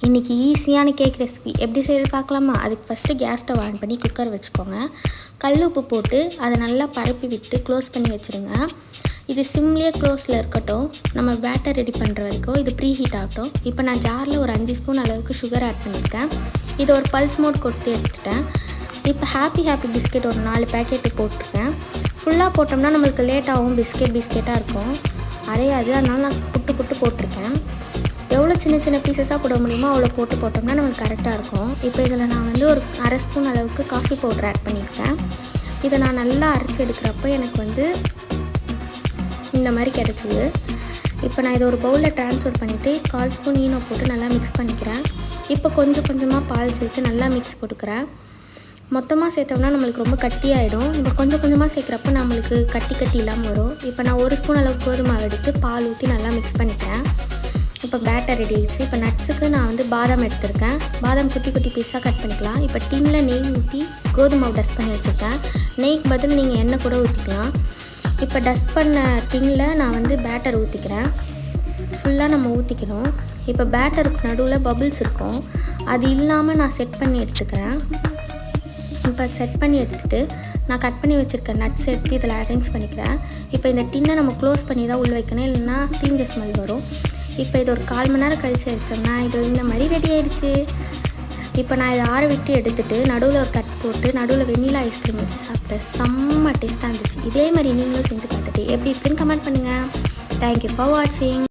இன்றைக்கி ஈஸியான cake recipe எப்படி செய்து பார்க்கலாமா? அதுக்கு ஃபஸ்ட்டு கேஸ் ஸ்டவ் ஆன் பண்ணி குக்கர் வச்சுக்கோங்க. கல் உப்பு போட்டு அதை நல்லா பரப்பி விட்டு க்ளோஸ் பண்ணி வச்சுருங்க. இது சிம்லேயே க்ளோஸில் இருக்கட்டும். நம்ம பேட்டர் ரெடி பண்ணுற வரைக்கும் இது ப்ரீ ஹீட் ஆகட்டும். இப்போ நான் ஜாரில் ஒரு 5 ஸ்பூன் அளவுக்கு சுகர் ஆட் பண்ணியிருக்கேன். இது ஒரு பல்ஸ் மோட் கொடுத்து எடுத்துட்டேன். இப்போ ஹாப்பி பிஸ்கெட் ஒரு 4 பேக்கெட்டு போட்டிருக்கேன். ஃபுல்லாக போட்டோம்னா நம்மளுக்கு லேட்டாகவும் பிஸ்கெட்டாக இருக்கும், அரையாது. அதனால நான் புட்டு போட்டிருக்கேன். எவ்வளோ சின்ன பீசஸாக போட முடியுமோ அவ்வளோ போட்டோம்னா நம்மளுக்கு கரெக்டாக இருக்கும். இப்போ இதில் நான் வந்து ஒரு அரை ஸ்பூன் அளவுக்கு காஃபி பவுடர் ஆட் பண்ணியிருக்கேன். இதை நான் நல்லா அரைச்சி எடுக்கிறப்போ எனக்கு வந்து இந்த மாதிரி கிடச்சிது. இப்போ நான் இதை ஒரு பவுலில் ட்ரான்ஸ்ஃபர் பண்ணிவிட்டு 1/4 ஸ்பூன் ஈனோ போட்டு நல்லா மிக்ஸ் பண்ணிக்கிறேன். இப்போ கொஞ்சமாக பால் சேர்த்து நல்லா மிக்ஸ் கொடுக்குறேன். மொத்தமாக சேர்த்தோம்னா நம்மளுக்கு ரொம்ப கட்டியாகிடும். இப்போ கொஞ்சமாக சேர்க்குறப்ப நம்மளுக்கு கட்டி இல்லாமல் வரும். இப்போ நான் 1 ஸ்பூன் அளவுக்கு கோதுமை எடுத்து பால் ஊற்றி நல்லா மிக்ஸ் பண்ணிக்கிறேன். இப்போ பேட்டர் ரெடி ஆகிடுச்சு. இப்போ நட்ஸுக்கு நான் வந்து பாதாம் எடுத்திருக்கேன். பாதாம் குட்டி பீஸாக கட் பண்ணிக்கலாம். இப்போ டின்னில் நெய் ஊற்றி கோதுமை டஸ்ட் பண்ணி வச்சுருக்கேன். நெய்க்கு பதில் நீங்கள் எண்ணெய் கூட ஊற்றிக்கலாம். இப்போ டஸ்ட் பண்ண டின்னில் நான் வந்து பேட்டர் ஊற்றிக்கிறேன். ஃபுல்லாக நம்ம ஊற்றிக்கணும். இப்போ பேட்டருக்கு நடுவில் பபிள்ஸ் இருக்கும், அது இல்லாமல் நான் செட் பண்ணி எடுத்துக்கிறேன். இப்போ செட் பண்ணி எடுத்துகிட்டு நான் கட் பண்ணி வச்சுருக்கேன் நட்ஸ் எடுத்து இதில் அரேஞ்ச் பண்ணிக்கிறேன். இப்போ இந்த டின்னை நம்ம க்ளோஸ் பண்ணி தான் உள்ள வைக்கணும், இல்லைன்னா தீஞ்ச ஸ்மெல் வரும். இப்போ இது ஒரு 1/4 மணி நேரம் கழித்து எடுத்தோம்னா இது இந்த மாதிரி ரெடி ஆகிடுச்சு. இப்போ நான் இதை ஆற விட்டு எடுத்துகிட்டு நடுவில் ஒரு கட் போட்டு நடுவில் வெண்ணிலா ஐஸ்கிரீம் வச்சு சாப்பிட்டேன். செம்ம டேஸ்ட்டாக இருந்துச்சு. இதே மாதிரி நீங்களும் செஞ்சு பார்த்துட்டு எப்படி இருக்குன்னு கமெண்ட் பண்ணுங்கள். தேங்க்யூ ஃபார் வாட்சிங்.